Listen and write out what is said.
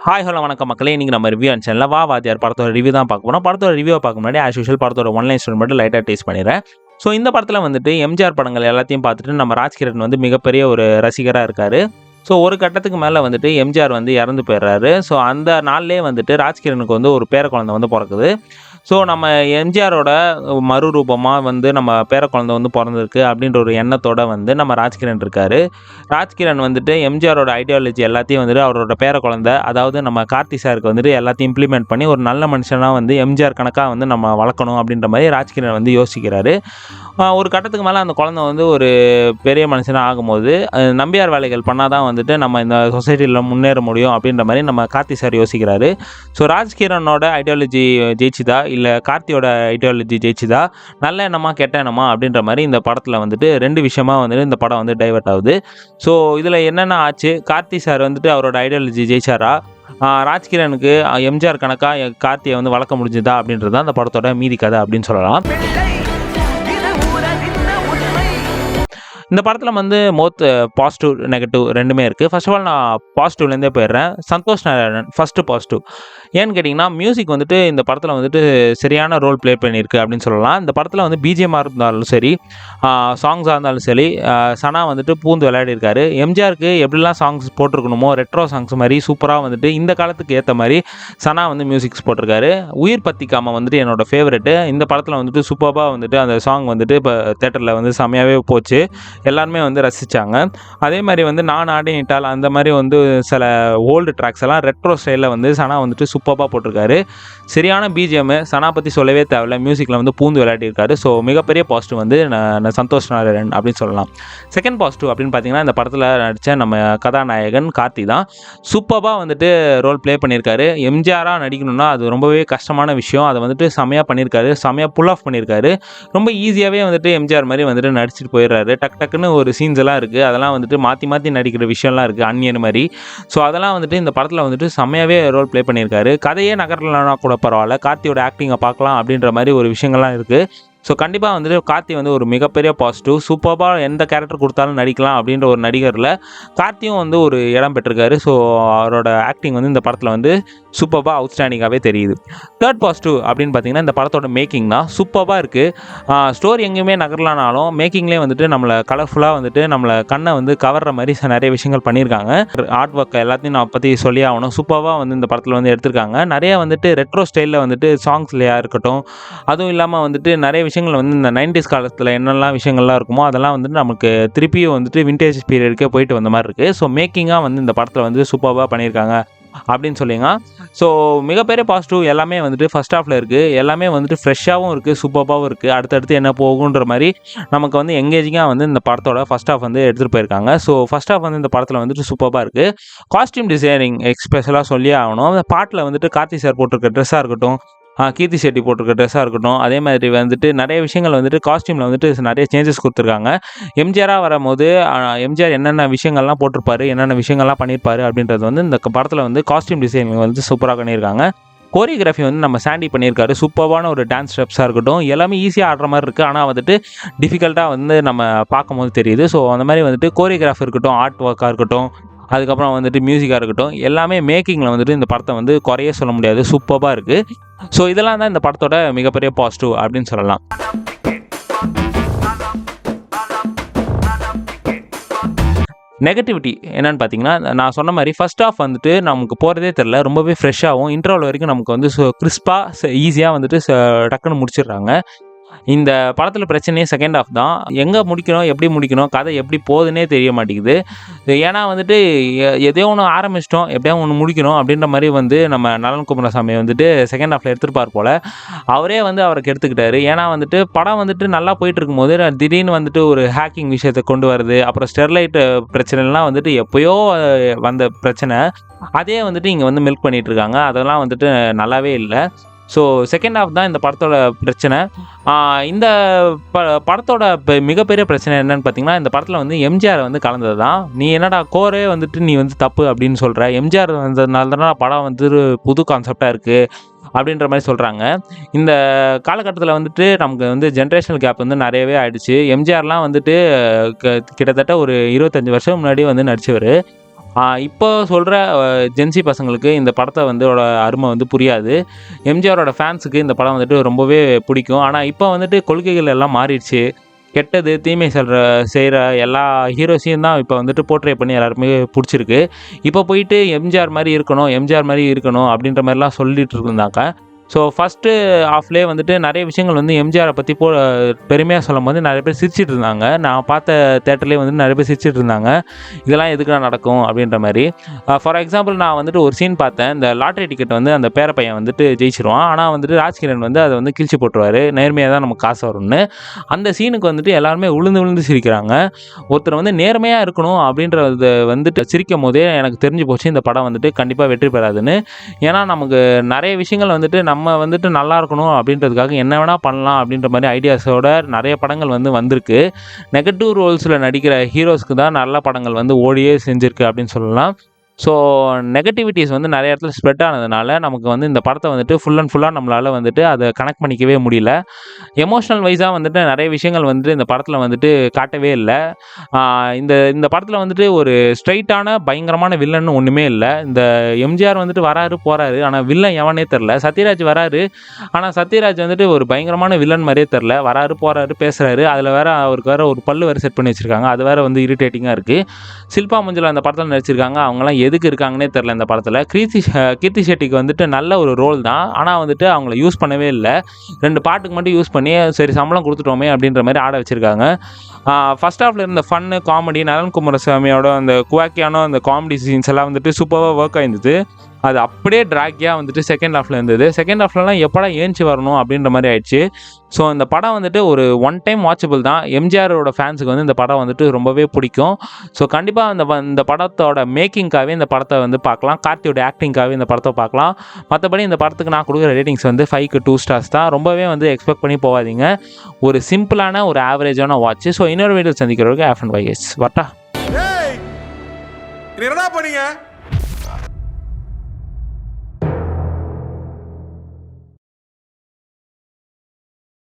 Hi hello வணக்கம் மக்களே. இன்றைக்கி நம்ம ரிவ்யூ சேனலில் வா வாத்தியார் படத்தோட ரிவ்யூ தான் பார்க்க போகிறோம். படத்தோட ரிவ்யூவை பார்க்க முன்னாடி ஆஸ் யூஷுவல் படத்தோட ஒன்லைன் ஸ்டோரி மட்டும் லைட்டாக டேஸ்ட் பண்ணிடுறேன். ஸோ இந்த படத்தில் வந்துட்டு எம்ஜிஆர் படங்கள் எல்லாத்தையும் பார்த்துட்டு நம்ம ராஜ்கிரண் வந்து மிகப்பெரிய ஒரு ரசிகராக இருக்கார். ஸோ ஒரு கட்டத்துக்கு மேலே வந்துட்டு எம்ஜிஆர் வந்து இறந்து போயிடுறாரு. ஸோ அந்த நாள்லேயே வந்துட்டு ராஜ்கிரனுக்கு வந்து ஒரு பேர குழந்தை வந்து பிறக்குது. ஸோ நம்ம எம்ஜிஆரோட மறுரூபமாக வந்து நம்ம பேர குழந்தை வந்து பிறந்திருக்கு அப்படின்ற ஒரு எண்ணத்தோட வந்து நம்ம ராஜ்கிரண் இருக்கார். ராஜ்கிரண் வந்துட்டு எம்ஜிஆரோட ஐடியாலஜி எல்லாத்தையும் வந்துட்டு அவரோட பேர குழந்தை, அதாவது நம்ம கார்த்தி சாருக்கு வந்துட்டு எல்லாத்தையும் இம்ப்ளிமெண்ட் பண்ணி ஒரு நல்ல மனுஷனாக வந்து எம்ஜிஆர் கணக்காக வந்து நம்ம வளர்க்கணும் அப்படின்ற மாதிரி ராஜ்கிரண் வந்து யோசிக்கிறாரு. ஒரு கட்டத்துக்கு மேலே அந்த குழந்தை வந்து ஒரு பெரிய மனுஷனாக ஆகும்போது நம்பியார் வேலைகள் பண்ணால் தான் வந்துட்டு நம்ம இந்த சொசைட்டியில் முன்னேற முடியும் அப்படின்ற மாதிரி நம்ம கார்த்தி சார் யோசிக்கிறாரு. ஸோ ராஜ்கிரனோட ஐடியாலஜி ஜெயிச்சுதா இல்லை கார்த்தியோட ஐடியாலஜி ஜெயிச்சுதா, நல்ல எண்ணமா கெட்ட எண்ணமா அப்படின்ற மாதிரி இந்த படத்தில் வந்துட்டு ரெண்டு விஷயமா வந்துட்டு இந்த படம் வந்து டைவர்ட் ஆகுது. ஸோ இதில் என்னென்ன ஆச்சு, கார்த்தி சார் வந்துட்டு அவரோட ஐடியாலஜி ஜெயிச்சாரா, ராஜ்கிரனுக்கு எம்ஜிஆர் கணக்காக கார்த்தியை வந்து வளர்க்க முடிஞ்சுதா அப்படின்றது தான் அந்த படத்தோட மீதி கதை அப்படின்னு சொல்லலாம். இந்த படத்தில் வந்து பாசிட்டிவ் நெகட்டிவ் ரெண்டுமே இருக்குது. ஃபர்ஸ்ட் ஆஃப் ஆல் நான் பாசிட்டிவ்லேருந்தே போயிடுறேன். Santhosh Narayanan first positive. ஏன்னு கேட்டிங்கன்னா மியூசிக் வந்துட்டு இந்த படத்தில் வந்துட்டு சரியான ரோல் ப்ளே பண்ணியிருக்கு அப்படின்னு சொல்லலாம். இந்த படத்தில் வந்து பிஜிஎம்மாக இருந்தாலும் சரி, சாங்ஸாக இருந்தாலும் சரி, சனா வந்துட்டு பூந்து விளையாடிருக்காரு. எம்ஜிஆருக்கு எப்படிலாம் சாங்ஸ் போட்டிருக்கணுமோ ரெட்ரோ சாங்ஸ் மாதிரி சூப்பராக வந்துட்டு இந்த காலத்துக்கு ஏற்ற மாதிரி சனா வந்து மியூசிக்ஸ் போட்டிருக்காரு. உயிர் பத்திக்காம வந்துட்டு என்னோடய ஃபேவரெட்டு. இந்த படத்தில் வந்துட்டு சூப்பராக வந்துட்டு அந்த சாங் வந்துட்டு இப்போ தேட்டரில் வந்து செம்மையாகவே போச்சு, எல்லாருமே வந்து ரசித்தாங்க. அதே மாதிரி வந்து நான் ஆடினிட்டால் அந்த மாதிரி வந்து சில ஓல்டு ட்ராக்ஸ் எல்லாம் ரெட்ரோ ஸ்டைலில் வந்து சனா வந்துட்டு சூப்பராக போட்டிருக்காரு. சரியான பிஜிஎம், சனா பற்றி சொல்லவே தேவையில்ல, மியூசிக்கில் வந்து பூந்து விளையாடிருக்காரு. ஸோ மிகப்பெரிய பாசிட்டிவ் வந்து நான் சந்தோஷ் நாராயணன் அப்படின்னு சொல்லலாம். செகண்ட் பாசிட்டிவ் அப்படின்னு பார்த்தீங்கன்னா இந்த படத்தில் நடித்த நம்ம கதாநாயகன் கார்த்தி தான். சூப்பராக வந்துட்டு ரோல் ப்ளே பண்ணியிருக்காரு. எம்ஜிஆராக நடிக்கணும்னா அது ரொம்பவே கஷ்டமான விஷயம். அதை வந்துட்டு செமையாக பண்ணியிருக்காரு, செமையாக புல் ஆஃப் பண்ணியிருக்காரு. ரொம்ப ஈஸியாகவே வந்துட்டு எம்ஜிஆர் மாதிரி வந்துட்டு நடிச்சிட்டு போயிடுறாரு. டக்குன்னு ஒரு சீன்ஸ் எல்லாம் இருக்குது, அதெல்லாம் வந்துட்டு மாற்றி நடிக்கிற விஷயம்லாம் இருக்குது அந்நியன் மாதிரி. ஸோ அதெல்லாம் வந்துட்டு இந்த படத்தில் வந்துட்டு செம்மையாகவே ரோல் ப்ளே பண்ணியிருக்காரு. கதையே நகரலனா கூட பரவாயில்ல, கார்த்தியோட ஆக்டிங்கை பார்க்கலாம் அப்படின்ற மாதிரி ஒரு விஷயங்கள்லாம் இருக்குது. ஸோ கண்டிப்பாக வந்துட்டு கார்த்தி வந்து ஒரு மிகப்பெரிய பாசிட்டிவ். சூப்பராக எந்த கேரக்டர் கொடுத்தாலும் நடிக்கலாம் அப்படின்ற ஒரு நடிகரில் கார்த்தியும் வந்து ஒரு இடம் பெற்றிருக்காரு. ஸோ அவரோட ஆக்டிங் வந்து இந்த படத்தில் வந்து சூப்பராக அவுட்ஸ்டாண்டிங்காகவே தெரியுது. தேர்ட் பாசிட்டிவ் அப்படின்னு பார்த்தீங்கன்னா இந்த படத்தோட மேக்கிங் தான் சூப்பராக இருக்குது. ஸ்டோரி எங்கேயுமே நகரலானாலும் மேக்கிங்லேயே வந்துட்டு நம்மளை கலர்ஃபுல்லாக வந்துட்டு நம்மளை கண்ணை வந்து கவர்ற மாதிரி நிறைய விஷயங்கள் பண்ணியிருக்காங்க. ஆர்ட் ஒர்க் எல்லாத்தையும் நான் பற்றி சொல்லி ஆகணும். சூப்பராக வந்து இந்த படத்தில் வந்து எடுத்திருக்காங்க. நிறைய வந்துட்டு ரெட்ரோ ஸ்டைலில் வந்துட்டு சாங்ஸ்லையாக இருக்கட்டும், அதுவும் இல்லாமல் வந்துட்டு நிறைய விஷயங்கள் வந்து இந்த 90s காலத்தில் என்னெல்லாம் விஷயங்கள்லாம் இருக்குமோ அதெல்லாம் வந்துட்டு நமக்கு திருப்பியும் வந்துட்டு விண்டேஜ் பீரியடுக்கே போயிட்டு வந்த மாதிரி இருக்குது. ஸோ மேக்கிங்காக வந்து இந்த படத்தில் வந்து சூப்பராக பண்ணியிருக்காங்க அப்படின்னு சொல்லிங்க. ஸோ மிகப்பெரிய பாசிட்டிவ் எல்லாமே வந்துட்டு ஃபஸ்ட் ஹாஃபில் இருக்குது. எல்லாமே வந்துட்டு ஃப்ரெஷ்ஷாகவும் இருக்குது, சூப்பராகவும் இருக்குது. அடுத்தடுத்து என்ன போகுன்ற மாதிரி நமக்கு வந்து எங்கேஜிங்காக வந்து இந்த படத்தோட ஃபஸ்ட் ஹாஃப் வந்து எடுத்துகிட்டு போயிருக்காங்க. ஸோ ஃபஸ்ட் ஹாஃப் வந்து இந்த படத்தில் வந்துட்டு சூப்பராக இருக்குது. காஸ்டியூம் டிசைனிங் எக்ஸ்பெஷலாக சொல்லியே ஆகணும். அந்த பாட்டில் வந்துட்டு கார்த்தி சார் போட்டிருக்க ட்ரெஸ்ஸாக இருக்கட்டும், கீர்த்தி செட்டி போட்டிருக்க ட்ரெஸ்ஸாக இருக்கட்டும், அதே மாதிரி வந்துட்டு நிறைய விஷயங்கள் வந்துட்டு காஸ்டியூமில் வந்துட்டு நிறைய சேஞ்சஸ் கொடுத்துருக்காங்க. எம்ஜிஆராக வரும்போது எம்ஜிஆர் என்னென்ன விஷயங்கள்லாம் போட்டிருப்பாரு, என்னென்ன விஷயங்கள்லாம் பண்ணியிருப்பாரு அப்படின்றது வந்து இந்த படத்தில் வந்து காஸ்டியூம் டிசைனிங் வந்து சூப்பராக பண்ணியிருக்காங்க. கோரியோகிராஃபி வந்து நம்ம சாண்டி பண்ணியிருக்காரு. சூப்பரான ஒரு டான்ஸ் ஸ்டெப்ஸாக இருக்கட்டும், எல்லாமே ஈஸியாக ஆடுற மாதிரி இருக்குது, ஆனால் வந்துட்டு டிஃபிகல்ட்டாக வந்து நம்ம பார்க்கும்போது தெரியுது. ஸோ அந்த மாதிரி வந்துட்டு கோரியோகிராஃபி இருக்கட்டும், ஆர்ட் ஒர்க்காக இருக்கட்டும், அதுக்கப்புறம் வந்துட்டு மியூசிக்காக இருக்கட்டும், எல்லாமே மேக்கிங்கில் வந்துட்டு இந்த படத்தை வந்து குறைய சொல்ல முடியாது, சூப்பராக இருக்குது. ஸோ இதெல்லாம் தான் இந்த படத்தோட மிகப்பெரிய பாசிட்டிவ் அப்படின்னு சொல்லலாம். நெகட்டிவிட்டி என்னென்னு பார்த்தீங்கன்னா, நான் சொன்ன மாதிரி ஃபஸ்ட் ஆஃப் வந்துட்டு நமக்கு போகிறதே தெரில, ரொம்பவே ஃப்ரெஷ்ஷாகவும் இன்டர்வல் வரைக்கும் நமக்கு வந்து கிறிஸ்பாக ஈஸியாக வந்துட்டு டக்குன்னு முடிச்சிடுறாங்க. இந்த படத்தில் பிரச்சனையே செகண்ட் ஹாஃப் தான். எங்கே முடிக்கணும், எப்படி முடிக்கணும், கதை எப்படி போகுதுன்னே தெரிய மாட்டேங்குது. ஏன்னா வந்துட்டு எதையோ ஒன்று ஆரம்பிச்சிட்டோம், எப்படியா ஒன்று முடிக்கணும் அப்படின்ற மாதிரி வந்து நம்ம நலன் குமாரசாமி வந்துட்டு செகண்ட் ஹாஃபில் எடுத்துருப்பார் போல். அவரே வந்து அவருக்கு எடுத்துக்கிட்டாரு. ஏன்னா வந்துட்டு படம் வந்துட்டு நல்லா போயிட்டு இருக்கும்போது திடீர்னு வந்துட்டு ஒரு ஹேக்கிங் விஷயத்தை கொண்டு வருது. அப்புறம் ஸ்டெர்லைட் பிரச்சனைலாம் வந்துட்டு எப்போயோ வந்த பிரச்சனை, அதே வந்துட்டு இங்கே வந்து மில்க் பண்ணிகிட்ருக்காங்க. அதெல்லாம் வந்துட்டு நல்லாவே இல்லை. ஸோ செகண்ட் ஹாஃப் தான் இந்த படத்தோட பிரச்சனை. இந்த படத்தோட மிகப்பெரிய பிரச்சனை என்னென்னு பார்த்தீங்கன்னா, இந்த படத்தில் வந்து எம்ஜிஆர் வந்து கலந்தது தான். நீ என்னடா கோரே வந்துட்டு நீ வந்து தப்பு அப்படின்னு சொல்கிற, எம்ஜிஆர் வந்ததுனால தானே படம் வந்து புது கான்செப்டாக இருக்குது அப்படின்ற மாதிரி சொல்கிறாங்க. இந்த காலகட்டத்தில் வந்துட்டு நமக்கு வந்து ஜென்ரேஷனல் கேப் வந்து நிறையவே ஆகிடுச்சு. எம்ஜிஆர்லாம் வந்துட்டு கிட்டத்தட்ட ஒரு 25 வருஷம் முன்னாடி வந்து நடித்தவர். இப்போ சொல்கிற ஜென்சி பசங்களுக்கு இந்த படத்தை வந்து அருமை வந்து புரியாது. எம்ஜிஆரோட ஃபேன்ஸுக்கு இந்த படம் வந்துட்டு ரொம்பவே பிடிக்கும். ஆனால் இப்போ வந்துட்டு கொள்கைகள் எல்லாம் மாறிடுச்சு. கெட்டது தீமை செய்கிற எல்லா ஹீரோஸையும் தான் இப்போ வந்துட்டு போர்ட்ரே பண்ணி எல்லாருமே பிடிச்சிருக்கு. இப்போ போயிட்டு எம்ஜிஆர் மாதிரி இருக்கணும், எம்ஜிஆர் மாதிரி இருக்கணும் அப்படின்ற மாதிரிலாம் சொல்லிட்டு இருந்தாங்க. ஸோ ஃபஸ்ட்டு ஹாஃப்லேயே வந்துட்டு நிறைய விஷயங்கள் வந்து எம்ஜிஆரை பற்றி பெருமையாக சொல்லும்போது நிறைய பேர் சிரிச்சிட்டு இருந்தாங்க. நான் பார்த்த தேட்டர்லேயே வந்துட்டு நிறைய பேர் சிரிச்சிட்டு இருந்தாங்க. இதெல்லாம் எதுக்குடா நடக்கும் அப்படின்ற மாதிரி. ஃபார் எக்ஸாம்பிள் நான் வந்துட்டு ஒரு சீன் பார்த்தேன். இந்த லாட்ரி டிக்கெட் வந்து அந்த பேர பையன் வந்துட்டு ஜெயிச்சிருவான். ஆனால் வந்துட்டு ராஜ்கிரண் வந்து அதை வந்து கிழிச்சு போட்டுருவார், நேர்மையாக தான் நமக்கு காசு வரும்னு. அந்த சீனுக்கு வந்துட்டு எல்லாருமே விழுந்து சிரிக்கிறாங்க. ஒருத்தர் வந்து நேர்மையாக இருக்கணும் அப்படின்றத வந்துட்டு சிரிக்கும் போதே எனக்கு தெரிஞ்சு போச்சு இந்த படம் வந்துட்டு கண்டிப்பாக வெற்றி பெறாதுன்னு. ஏன்னா நமக்கு நிறைய விஷயங்கள் வந்துட்டு நம்ம வந்துட்டு நல்லா இருக்கணும் அப்படின்றதுக்காக என்ன வேணால் பண்ணலாம் அப்படின்ற மாதிரி ஐடியாஸோட நிறைய படங்கள் வந்து வந்திருக்கு. நெகட்டிவ் ரோல்ஸில் நடிக்கிற ஹீரோஸ்க்கு தான் நல்ல படங்கள் வந்து ஓடியே செஞ்சுருக்கு அப்படின்னு சொல்லலாம். ஸோ நெகட்டிவிட்டிஸ் வந்து நிறைய இடத்துல ஸ்ப்ரெட் ஆனதுனால நமக்கு வந்து இந்த படத்தை வந்துட்டு ஃபுல் அண்ட் ஃபுல்லாக நம்மளால் வந்துட்டு அதை கனெக்ட் பண்ணிக்கவே முடியல. எமோஷ்னல் வைஸாக வந்துட்டு நிறைய விஷயங்கள் வந்துட்டு இந்த படத்தில் வந்துட்டு காட்டவே இல்லை. இந்த இந்த படத்தில் வந்துட்டு ஒரு ஸ்ட்ரைட்டான பயங்கரமான வில்லன்னு ஒன்றுமே இல்லை. இந்த எம்ஜிஆர் வந்துட்டு வராரு போகிறாரு, ஆனால் வில்லன் எவனே தெரில. சத்யராஜ் வராரு, ஆனால் சத்யராஜ் வந்துட்டு ஒரு பயங்கரமான வில்லன் மாதிரியே தெரில. வராரு போகிறாரு பேசுகிறாரு, அதில் வேறு அவருக்கு வேறு ஒரு பல்லு வேறு செட் பண்ணி வச்சுருக்காங்க. அது வேறு வந்து இரிட்டேட்டிங்காக இருக்குது. ஷில்பா மஞ்சுளா அந்த படத்தில் நடிச்சிருக்காங்க. அவங்களாம் எதுக்கு இருக்காங்கன்னே தெரில இந்த படத்தில். கீர்த்தி ஷெட்டிக்கு வந்துட்டு நல்ல ஒரு ரோல் தான், ஆனால் வந்துட்டு அவங்கள யூஸ் பண்ணவே இல்லை. 2 பாட்டுக்கு மட்டும் யூஸ் பண்ணி சரி சம்பளம் கொடுத்துட்டோமே அப்படின்ற மாதிரி ஆட வச்சுருக்காங்க. ஃபஸ்ட் ஹாஃபில் இருந்த ஃபன்னு காமெடி, நலன் குமாரசாமியோட அந்த குவாக்கியான அந்த காமெடி சீன்ஸ் எல்லாம் வந்துட்டு சூப்பராக ஒர்க் ஆயிருந்தது. அது அப்படியே ட்ராக்கியாக வந்துட்டு செகண்ட் ஹாஃபில் இருந்தது. செகண்ட் ஹாஃப்லலாம் எப்படா ஏஞ்சி வரணும் அப்படின்ற மாதிரி ஆயிடுச்சு. ஸோ இந்த படம் வந்துட்டு ஒரு ஒன் டைம் வாட்சபிள் தான். எம்ஜிஆரோட ஃபேன்ஸுக்கு வந்து இந்த படம் வந்துட்டு ரொம்பவே பிடிக்கும். ஸோ கண்டிப்பாக இந்த படத்தோட மேக்கிங்காகவே இந்த படத்தை வந்து பார்க்கலாம். கார்த்தியோட ஆக்டிங்காகவே இந்த படத்தை பார்க்கலாம். மற்றபடி இந்த படத்துக்கு நான் கொடுக்குற ரேட்டிங்ஸ் வந்து 5க்கு 2 ஸ்டார்ஸ் தான். ரொம்பவே வந்து எக்ஸ்பெக்ட் பண்ணி போகாதீங்க. ஒரு சிம்பிளான ஒரு ஆவரேஜான வாட்ச். ஸோ இன்னொரு வீடியோ சந்திக்கிறவருக்கு F&YS வரட்டா. என்னடா பண்ணீங்க?